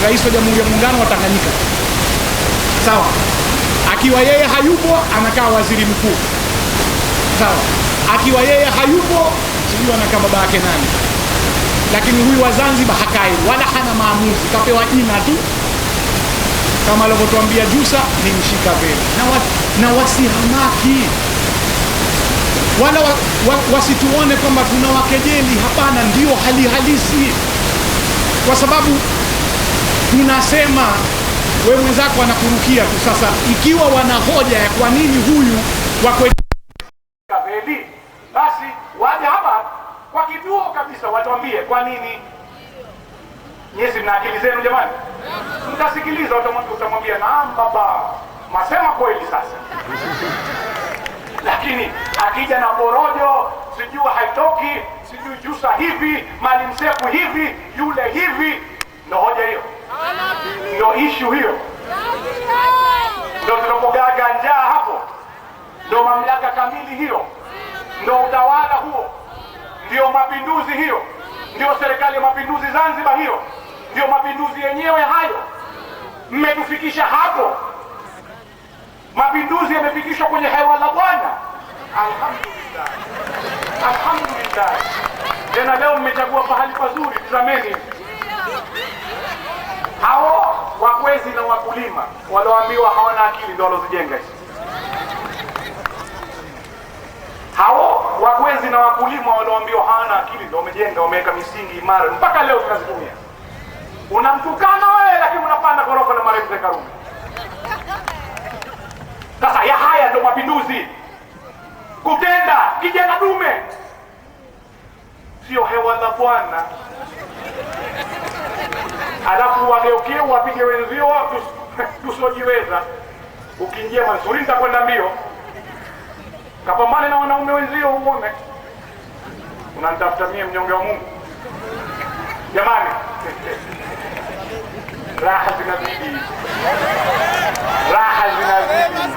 rais wa Jamhuri ya Muungano wa Tanganyika. Sawa. Akiwa yeye hayupo anakaa waziri mkuu. Sawa. Akiwa yeye hayupo sijui anakaa baba yake nani. Lakini huyu wa Zanzibar hakai wala hana maamuzi, kapewa jina tu. Kama alivyotuambia Jusa ni mshika vile. Na wasihamaki. Wala wasituone kwamba tunawakejeli, hapana, ndio hali halisi. Kwa sababu tunasema wewe mwenzako anakurukia tu. Sasa ikiwa wana hoja ya kwa nini huyu wako kabeli, basi waje hapa kwa kituo kabisa watuambie kwa nini. Nyesi mna akili zenu jamani? Mtasikiliza, utamwambia naam baba, masema kweli sasa. Lakini akija na porojo, sijui haitoki, sijui Jusa hivi, Maalim Seif hivi, yule hivi, ndio hoja hiyo. Ndio issue hiyo. Ndio tunapogaga njaa hapo. Ndio mamlaka kamili hiyo. Ndio utawala huo. Ndio mapinduzi hiyo. Ndio serikali ya mapinduzi Zanzibar hiyo. Ndio mapinduzi yenyewe hayo. Mmetufikisha hapo. Mapinduzi yamefikishwa kwenye hewa la Bwana. Alhamdulillah. Alhamdulillah. Tena leo mmechagua pahali pazuri, tazameni. Hao wakwezi na wakulima walioambiwa hawana akili ndio walozijenga hizi. Hao wakwezi na wakulima walioambiwa hawana akili ndio wamejenga, wameweka misingi imara mpaka leo tunazitumia. Unamtukana wewe lakini unapanda ghorofa na Maalim Karume. Sasa ya haya ndio mapinduzi. Kutenda kijana dume. Sio hewa la Bwana. Alafu wageukie wapige wenzio tusiojiweza. Ukiingia Mansuri nitakwenda mbio. Kapambane na wanaume wenzio uone. Unanitafuta mie mnyonge wa Mungu. Jamani. Raha zinazidi. Raha zinazidi.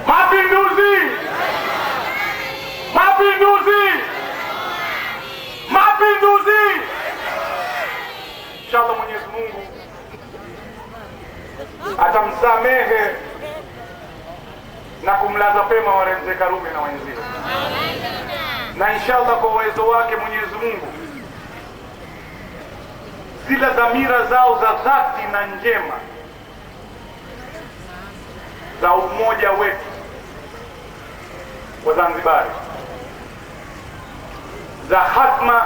Mapinduzi! Mapinduzi! Mapinduzi! Inshallah Mwenyezi Mungu atamsamehe na kumlaza pema Maalim Karume na wenzio. Na inshallah kwa uwezo wake Mwenyezi Mungu zile dhamira zao za dhati na njema za umoja wetu wa Zanzibari, za hatma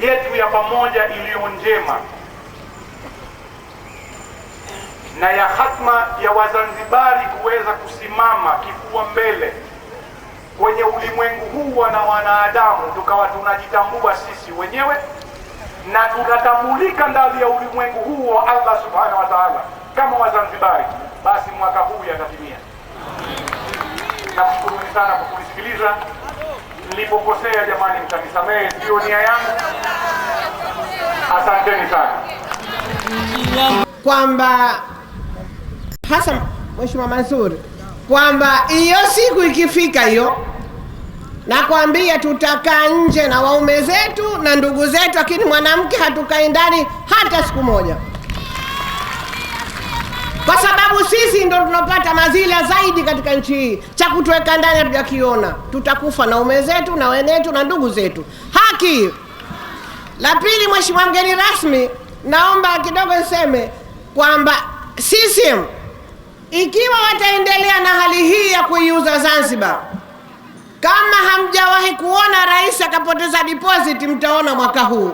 yetu ya pamoja iliyo njema, na ya hatma ya Wazanzibari kuweza kusimama kifua mbele kwenye ulimwengu huu na wanadamu, tukawa tunajitambua sisi wenyewe na tunatambulika ndani ya ulimwengu huu wa Allah subhanahu wa ta'ala kama Wazanzibari, basi mwaka huu yatatimia. Nakushukuruni sana kwa kunisikiliza. Nilipokosea jamani, mtanisamehe, sio nia yangu. Asanteni sana. Kwamba hasa Mheshimiwa Mansuri, kwamba hiyo siku ikifika hiyo, na kuambia tutakaa nje na waume zetu na ndugu zetu, lakini mwanamke hatukai ndani hata siku moja, kwa sababu sisi ndio tunapata mazila zaidi katika nchi hii. Cha kutuweka ndani hatujakiona, tutakufa na waume zetu na wenetu na ndugu zetu. Haki. La pili, Mheshimiwa mgeni rasmi, naomba kidogo niseme kwamba CCM ikiwa wataendelea na hali hii ya kuiuza Zanzibar, kama hamjawahi kuona rais akapoteza deposit, mtaona mwaka huu.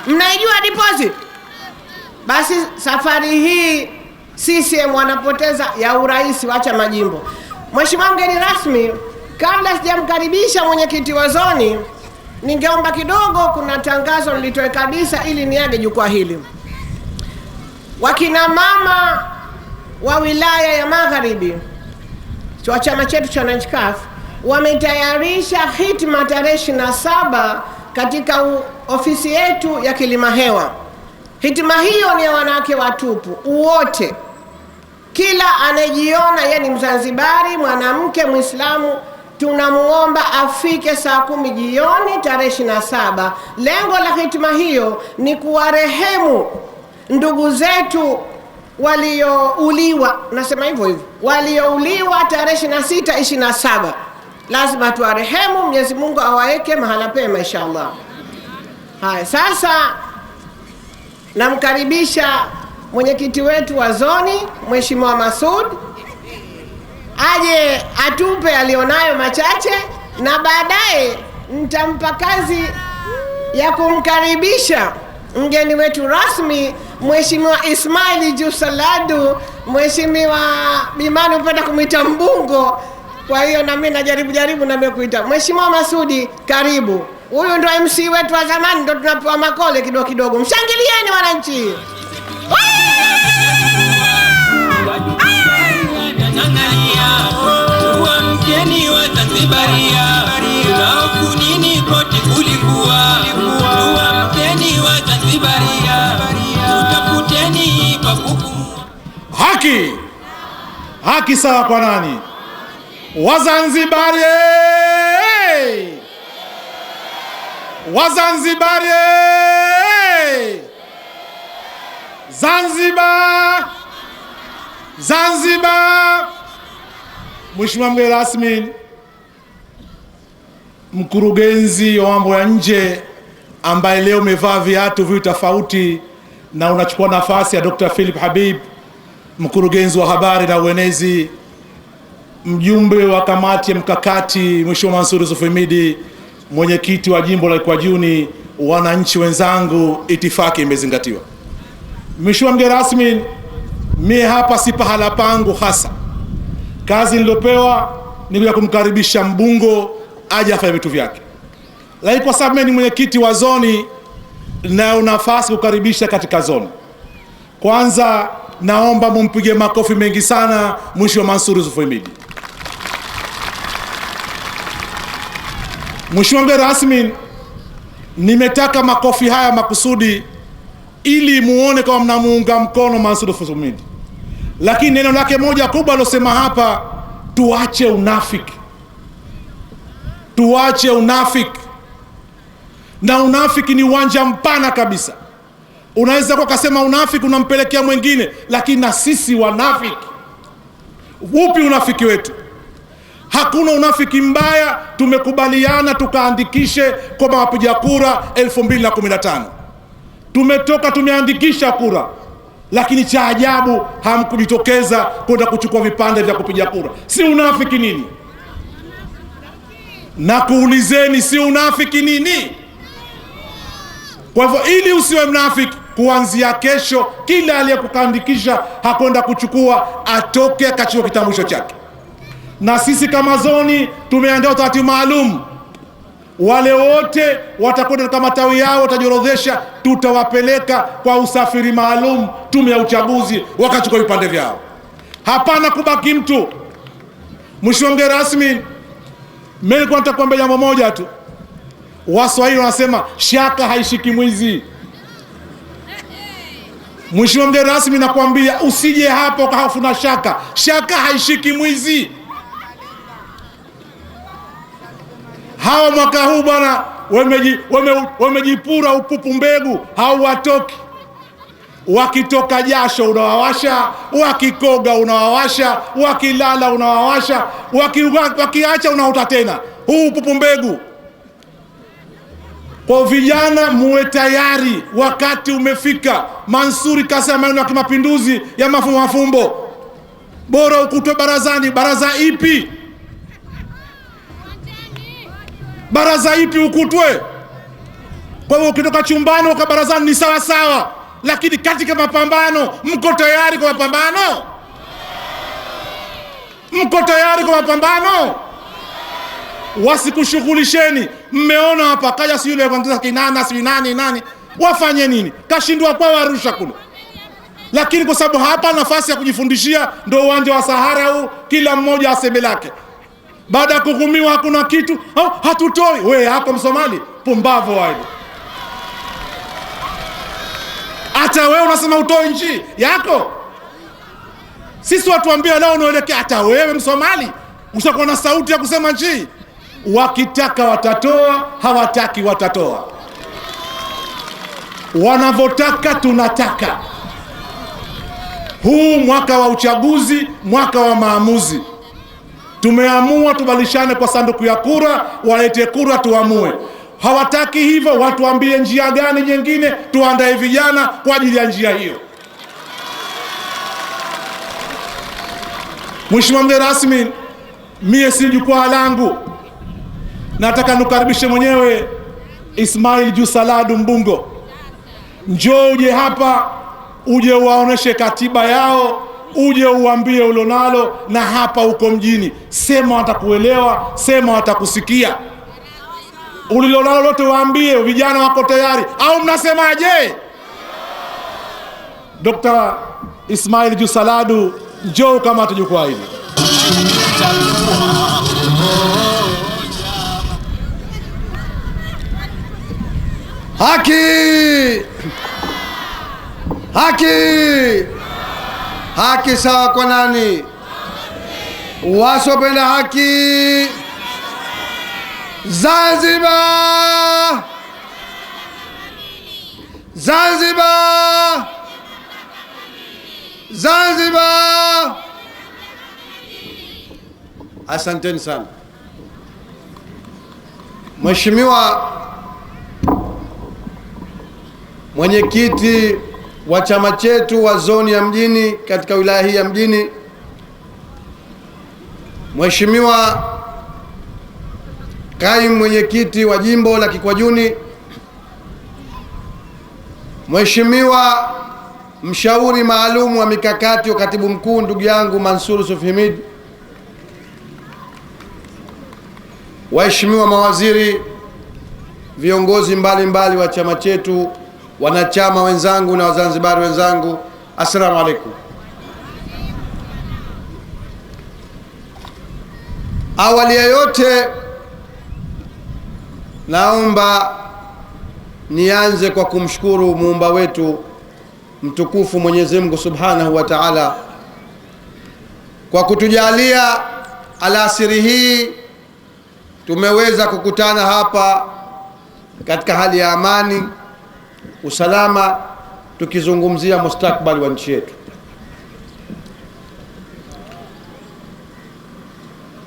Mnaijua deposit? Basi safari hii CCM wanapoteza ya urais, wacha majimbo. Mheshimiwa mgeni rasmi, kabla sijamkaribisha mwenyekiti wa zoni, ningeomba kidogo, kuna tangazo nilitoe kabisa ili niage jukwaa hili. Wakina mama wa wilaya ya Magharibi wa chama chetu cha NCCAF wametayarisha hitma tarehe 27 katika ofisi yetu ya Kilimahewa. Hitma hiyo ni ya wanawake watupu wote, kila anajiona yeye ni Mzanzibari, mwanamke Muislamu, tunamuomba afike saa 10 jioni tarehe 27. Lengo la hitima hiyo ni kuwarehemu ndugu zetu waliouliwa, nasema hivyo hivyo, waliouliwa tarehe 26, 27. Lazima tuwarehemu, Mwenyezi Mungu awaeke mahala pema inshallah. Haya, sasa namkaribisha mwenyekiti wetu wa zoni Mheshimiwa Masud aje atupe alionayo machache, na baadaye nitampa kazi ya kumkaribisha mgeni wetu rasmi Mheshimiwa Ismail Jusaladu. Mheshimiwa Bimani upenda kumwita Mbungo, kwa hiyo na mimi najaribu na mimi kuita Mheshimiwa Masudi, karibu. Huyu ndo MC wetu wa zamani, ndo tunapewa makole kidogo. Mshangilieni wananchi. Mgeni wa Zanzibaria, kunini kote kulikuwa. Mgeni wa Zanzibaria, utafuteni kwa kukumua. Haki sawa kwa nani? Wazanzibari! Wazanzibari! Zanzibar! Mheshimiwa mgeni rasmi, mkurugenzi wa mambo ya nje ambaye leo umevaa viatu viwili tofauti na unachukua nafasi ya Dr. Philip Habib, mkurugenzi wa habari na uenezi, mjumbe wa kamati ya mkakati Mheshimiwa Mansur Yusuf Himidi, mwenyekiti wa jimbo la Ikwajuni, wananchi wenzangu, itifaki imezingatiwa. Mheshimiwa mgeni rasmi, mimi hapa si pahala pangu hasa. Kazi niliyopewa ni ya kumkaribisha Mbungo aje afanye vitu vyake, lakini kwa sababu mimi ni mwenyekiti wa zoni na una nafasi kukaribisha katika zoni, kwanza naomba mumpige makofi mengi sana Mheshimiwa Mansur Yusuf Himidi. Mheshimiwa mgeni rasmi, nimetaka makofi haya makusudi ili muone kama mnamuunga mkono Mansur Yusuf Himidi. Lakini neno lake moja kubwa alosema hapa, tuache unafiki. Tuache unafiki. Na unafiki ni uwanja mpana kabisa. Unaweza kwa kasema unafiki unampelekea mwingine, lakini na sisi wanafiki. Upi unafiki wetu? Hakuna unafiki mbaya. Tumekubaliana tukaandikishe kwa wapiga kura 2015. Tumetoka tumeandikisha kura, lakini cha ajabu hamkujitokeza kwenda kuchukua vipande vya kupiga kura. Si unafiki nini? Na kuulizeni, si unafiki nini? Kwa hivyo ili usiwe mnafiki, kuanzia kesho kila aliyekuandikisha hakwenda kuchukua atoke akachukua kitambulisho chake. Na sisi kama zoni tumeandaa utaratibu maalum. Wale wote watakwenda kama matawi yao, watajiorodhesha, tutawapeleka kwa usafiri maalum tume ya uchaguzi wakachukua vipande vyao. Hapana kubaki mtu. Mheshimiwa mgeni rasmi, mimi nitakwambia jambo moja tu. Waswahili wanasema shaka haishiki mwizi. Mheshimiwa mgeni rasmi, nakwambia usije hapo kwa hofu na shaka. Shaka haishiki mwizi. Hawa mwaka huu bwana wamejipura upupu mbegu, hawatoki. Wakitoka jasho unawawasha, wakikoga unawawasha, wakilala unawawasha, wakiacha unaota tena. Huu upupu mbegu. Kwa vijana muwe tayari, wakati umefika. Mansuri kasema maneno ya kimapinduzi ya mafumbo. Bora ukutwe barazani. Baraza ipi? Baraza ipi ukutwe? Kwa hivyo ukitoka chumbani uka barazani ni sawa sawa, lakini katika mapambano, mko tayari kwa mapambano? Mko tayari kwa mapambano? Wasikushughulisheni. Mmeona hapa kaja si yule kwanza kinana si nani wafanye nini? Kashindwa kwa Arusha kule. Lakini kwa sababu hapa nafasi ya kujifundishia ndio uwanja wa Sahara huu, kila mmoja aseme lake. Baada ya kuhukumiwa hakuna kitu, hatutoi. Wewe hapo Msomali, pumbavu wao. Hata wewe unasema utoi nchi yako. Sisi watu ambia leo unaelekea, hata wewe Msomali Ushakuwa na sauti ya kusema nchi. Wakitaka watatoa, hawataki watatoa. Wanavotaka tunataka. Huu mwaka wa uchaguzi, mwaka wa maamuzi. Tumeamua tubalishane kwa sanduku ya kura, walete kura tuamue. Hawataki hivyo, watuambie njia gani nyingine, tuandae vijana kwa ajili ya njia hiyo. Mheshimiwa mgeni rasmi, mie si jukwaa langu. Nataka nukaribishe mwenyewe Ismail Jusaladu Mbungo. Njoo uje hapa, uje uwaoneshe katiba yao, uje uambie ulonalo, na hapa uko mjini. Sema watakuelewa, sema watakusikia. Ulilonalo lote waambie, vijana wako tayari. Au mnasemaje? Dr. Ismail Jusaladu, njoo kama tujukwaa hili. Haki! Haki! Haki sawa kwa nani? Wasopenda haki. Zanzibar! Zanzibar! Zanzibar! Asanteni sana. Mheshimiwa mwenyekiti wa chama chetu wa zoni ya mjini katika wilaya hii ya Mjini, Mheshimiwa kaimu mwenyekiti wa jimbo la Kikwajuni, Mheshimiwa mshauri maalum wa mikakati wa katibu mkuu ndugu yangu Mansur Yusuf Himid, waheshimiwa mawaziri, viongozi mbalimbali wa chama chetu, wanachama wenzangu na Wazanzibari wenzangu, assalamu alaikum. Awali ya yote naomba nianze kwa kumshukuru muumba wetu mtukufu Mwenyezi Mungu Subhanahu wa Ta'ala kwa kutujalia alasiri hii tumeweza kukutana hapa katika hali ya amani, usalama, tukizungumzia mustakbali wa nchi yetu.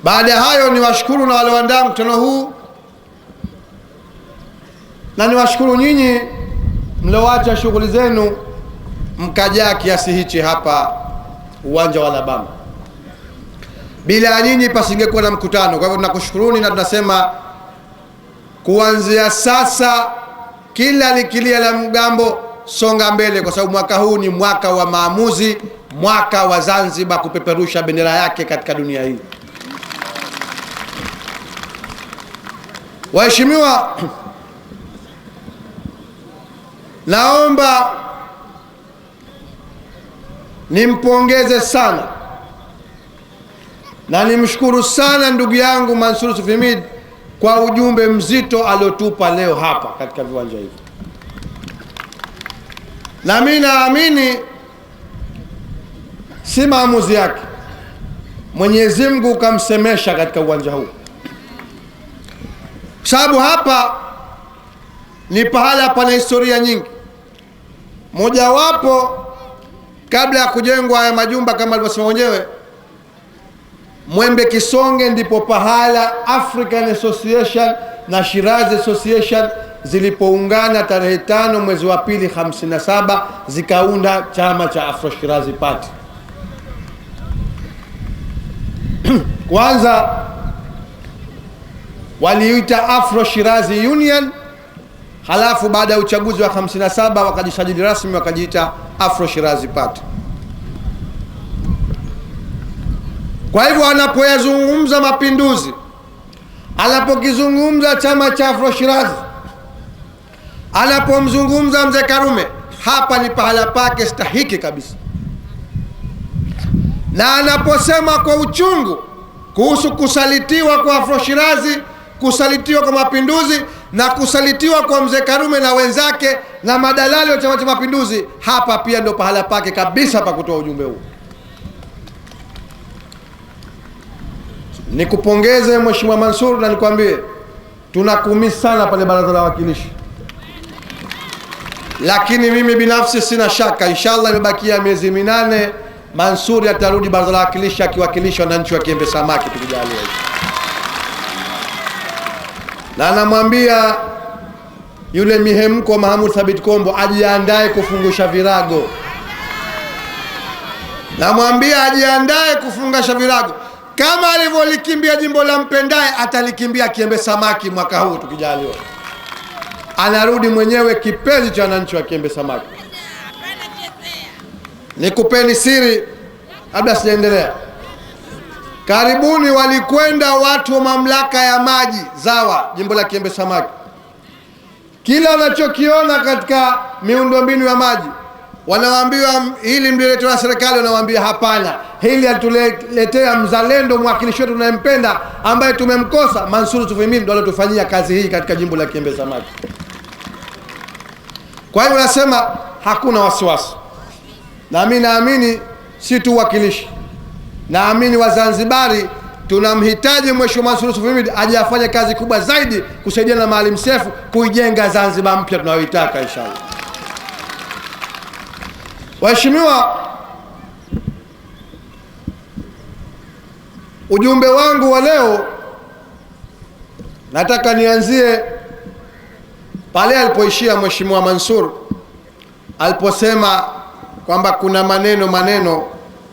Baada ya hayo, niwashukuru na walioandaa mkutano huu, na niwashukuru nyinyi mlioacha shughuli zenu mkajaa kiasi hichi hapa uwanja wa Alabama. Bila ya nyinyi pasingekuwa na mkutano. Kwa hivyo tunakushukuruni na tunasema kuanzia sasa kila likilia la mgambo songa mbele, kwa sababu mwaka huu ni mwaka wa maamuzi, mwaka wa Zanzibar kupeperusha bendera yake katika dunia hii. Waheshimiwa, naomba nimpongeze sana na nimshukuru sana ndugu yangu Mansur Yusuf Himid kwa ujumbe mzito aliotupa leo hapa katika viwanja hivi. Na mimi naamini si maamuzi yake, Mwenyezi Mungu kamsemesha katika uwanja huu, sababu hapa ni pahala pana historia nyingi. Mojawapo, kabla ya kujengwa haya majumba kama alivyosema mwenyewe, Mwembe Kisonge ndipo pahala African Association na Shirazi Association zilipoungana tarehe 5 mwezi wa pili 57 zikaunda chama cha Afro Shirazi Party. Kwanza waliita Afro Shirazi Union, halafu baada ya uchaguzi wa 57 wakajisajili rasmi wakajiita Afro Shirazi Party. Kwa hivyo anapoyazungumza mapinduzi, anapokizungumza chama cha Afro Shirazi, anapomzungumza mzee Karume, hapa ni pahala pake stahiki kabisa. Na anaposema kwa uchungu kuhusu kusalitiwa kwa Afro Shirazi, kusalitiwa kwa mapinduzi na kusalitiwa kwa mzee Karume na wenzake na madalali wa chama cha mapinduzi, hapa pia ndo pahala pake kabisa pa kutoa ujumbe huu. nikupongeze Mheshimiwa Mansur na nikwambie tunakuumisi sana pale baraza la wawakilishi, lakini mimi binafsi sina shaka, inshallah imebakia miezi 8 Mansur atarudi baraza la wawakilishi akiwakilisha wananchi wa Kiembe Samaki tukijalia. Na namwambia yule mihemko Mahmud Thabit Kombo ajiandae kufungusha virago. Namwambia ajiandae kufungasha virago. Kama alivyolikimbia jimbo la Mpendae atalikimbia Kiembe Samaki mwaka huu tukijaliwa. Anarudi mwenyewe kipenzi cha wananchi wa Kiembe Samaki. Nikupeni siri labda sijaendelea. Karibuni walikwenda watu wa mamlaka ya maji ZAWA jimbo la Kiembe Samaki. Kila wanachokiona katika miundombinu ya maji wanawaambiwa hili mliletewa na serikali, wanawaambia hapana, hili atuletea mzalendo mwakilishi wetu tunayempenda ambaye tumemkosa. Mansur Tufimini ndio alotufanyia kazi hii katika jimbo la Kiembe Samaki. Kwa hiyo nasema hakuna wasiwasi, na mimi naamini si tu wakilishi, naamini Wazanzibari tunamhitaji Mheshimiwa Mansur Tufimini aje afanye kazi kubwa zaidi kusaidia na Maalim Seif kuijenga Zanzibar mpya tunayoitaka inshallah. Waheshimiwa, ujumbe wangu wa leo nataka nianzie pale alipoishia Mheshimiwa Mansur aliposema kwamba kuna maneno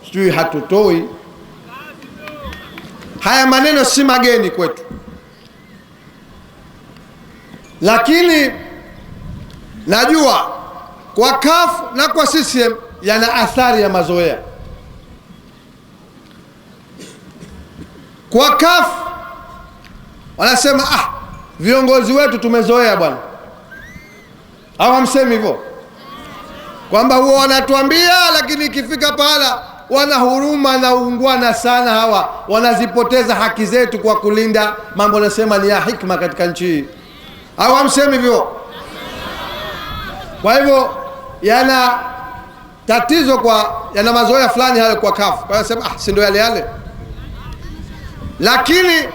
sijui hatutoi. Haya maneno si mageni kwetu, lakini najua kwa CUF na kwa CCM yana athari ya mazoea. Kwa CUF wanasema viongozi wetu tumezoea bwana, au hamsemi hivyo? Kwamba huwa wanatuambia, lakini ikifika pahala wana huruma na ungwana sana, hawa wanazipoteza haki zetu kwa kulinda mambo nasema ni ya hikma katika nchi hii, au hamsemi hivyo? Kwa hivyo yana tatizo, yana mazoea fulani hayo kwa CUF. Kwa hiyo sema si ndio yale, lakini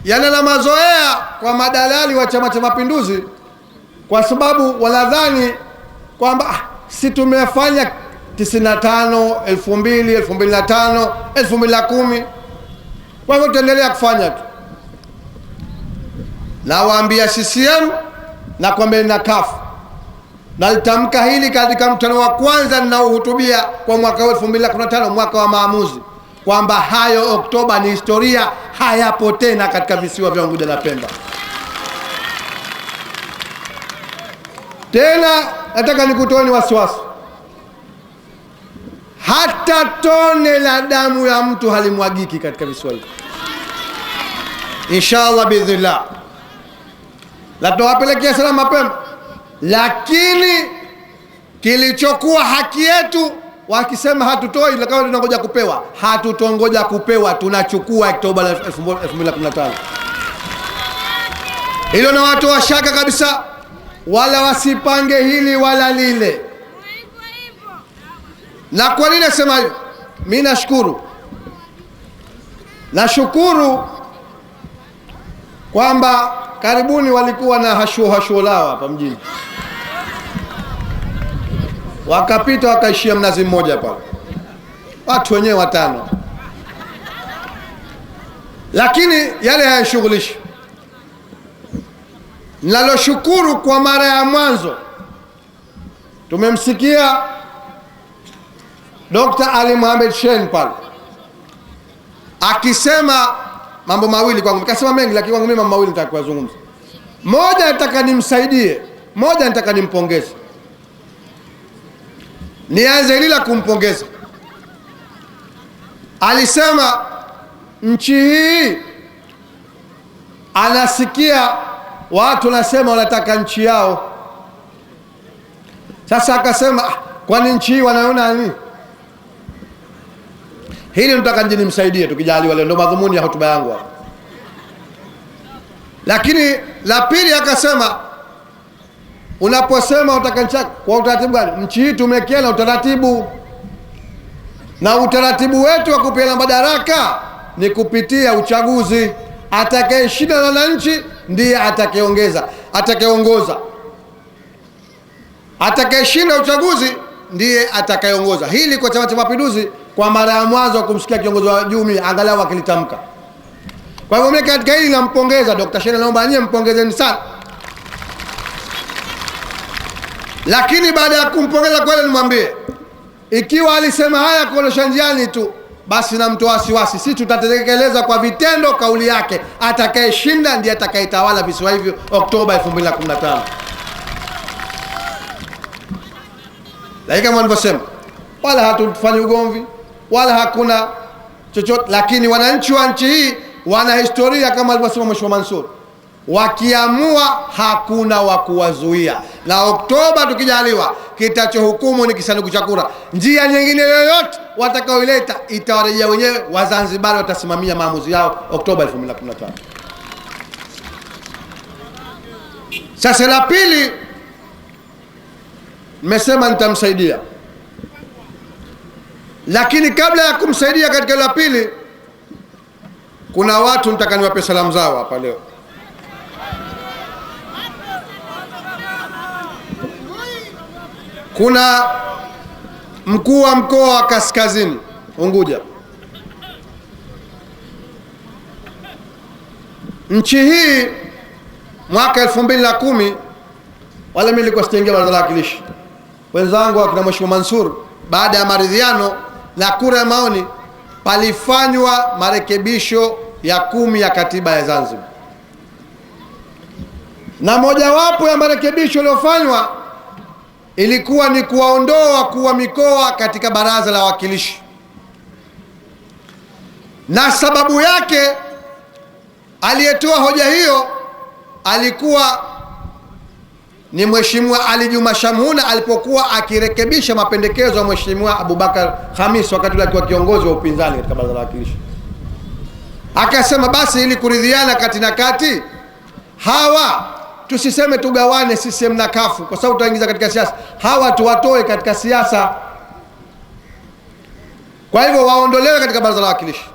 yana na mazoea kwa madalali wa Chama cha Mapinduzi, kwa sababu wanadhani kwamba si tumefanya 95, 2000, 2005, 2010, kwa hivyo tuendelea kufanya tu. Na waambia CCM na kwamba na CUF, na litamka hili katika mkutano wa kwanza ninaohutubia kwa mwaka 2015, mwaka wa maamuzi, kwamba hayo Oktoba ni historia, hayapo tena katika visiwa vya Unguja na Pemba. Tena nataka nikutoeni wasiwasi, hata tone la damu ya mtu halimwagiki katika visiwa hivi inshallah biidhnillah. La tutawapelekea salama mapema, lakini kilichokuwa haki yetu wakisema hatutoi, lakini tunangoja kupewa, hatutongoja kupewa, tunachukua Oktoba 2015. Hilo na watu wa shaka kabisa, wala wasipange hili wala lile. Na kwa nini nasema hivyo? Mimi nashukuru kwamba karibuni walikuwa na hashuo lao hapa mjini, wakapita wakaishia Mnazi Mmoja pale, watu wenyewe 5, lakini yale hayashughulishi. Naloshukuru kwa mara ya mwanzo tumemsikia Dr. Ali Mohamed Shein pale akisema mambo mawili kwangu, nikasema mengi lakini kwangu mimi mambo mawili nataka kuzungumza. Moja nataka nimsaidie, moja nataka nimpongeze. Nianze ile kumpongeza. Alisema nchi hii anasikia watu wanasema wanataka nchi yao. Sasa akasema kwani nchi hii wanaona nini? Hili nataka nje nimsaidie tukijaliwa, leo ndo madhumuni ya hotuba yangu hapa. Lakini la pili akasema unaposema utaka nchi kwa utaratibu gani? Nchi hii tumekiana utaratibu, na utaratibu wetu wa kupeana madaraka ni kupitia uchaguzi. Atakayeshinda na wananchi ndiye atakayeongoza. Atakayeshinda uchaguzi ndiye atakayeongoza. Hili kwa Chama cha Mapinduzi kwa mara ya mwanzo kumsikia kiongozi wa juu angalau akilitamka. Kwa hivyo mimi katika hili nampongeza Dr. Shein, naomba nyie mpongezeni sana. Lakini baada ya kumpongeza kweli, nimwambie ikiwa alisema haya kuonesha njiani tu, basi namtoa wasiwasi. Sisi tutatekeleza kwa vitendo kauli yake. Atakayeshinda ndiye atakayetawala visiwa hivyo Oktoba 2015. Lakini kama nilivyosema, wala hatufanyi ugomvi wala hakuna chochote, lakini wananchi wa nchi hii wana historia kama alivyosema Mheshimiwa Mansur. Wakiamua hakuna wa kuwazuia, na Oktoba tukijaliwa, kitachohukumu ni kisanduku cha kura. Njia nyingine yoyote watakaoileta itawarejea wenyewe. Wazanzibari watasimamia maamuzi yao Oktoba 2015. Sasa la pili, nimesema nitamsaidia, lakini kabla ya kumsaidia katika la pili, kuna watu nitaka niwape salamu zao hapa leo. Kuna mkuu wa mkoa wa Kaskazini Unguja. Nchi hii mwaka 2010, wale mimi nilikuwa sijaingia baraza la wawakilishi, wenzangu wakina Mheshimiwa Mansur, baada ya maridhiano na kura ya maoni, palifanywa marekebisho ya 10 ya katiba ya Zanzibar, na mojawapo ya marekebisho yaliyofanywa ilikuwa ni kuwaondoa wakuu wa mikoa katika baraza la wawakilishi, na sababu yake aliyetoa hoja hiyo alikuwa ni Mheshimiwa Ali Juma Shamhuna alipokuwa akirekebisha mapendekezo ya Mheshimiwa Abubakar Khamis wakati ule akiwa kiongozi wa upinzani katika baraza la wawakilishi. Akasema basi, ili kuridhiana kati na kati, hawa tusiseme tugawane CCM na kafu kwa sababu tutaingiza katika siasa, hawa tuwatoe katika siasa. Kwa hivyo waondolewe katika baraza la wawakilishi.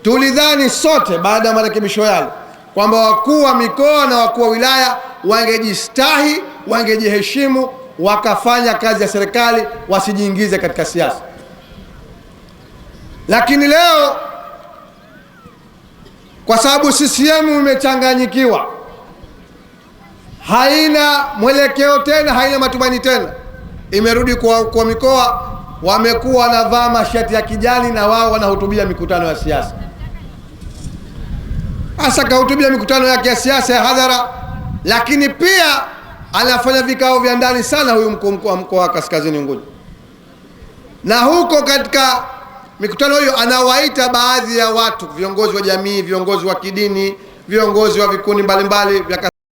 Tulidhani sote baada ya marekebisho yale kwamba wakuu wa mikoa na wakuu wa wilaya wangejistahi, wangejiheshimu, wakafanya kazi ya serikali, wasijiingize katika siasa. Lakini leo kwa sababu CCM imechanganyikiwa, haina mwelekeo tena, haina matumaini tena, imerudi kwa mikoa, wamekuwa wanavaa mashati ya kijani na wao wanahutubia mikutano ya siasa. Hasa kahutubia mikutano yake ya siasa ya hadhara, lakini pia anafanya vikao vya ndani sana huyu mkuu wa mkoa wa Kaskazini Unguja, na huko katika mikutano hiyo anawaita baadhi ya watu, viongozi wa jamii, viongozi wa kidini, viongozi wa vikundi mbalimbali vya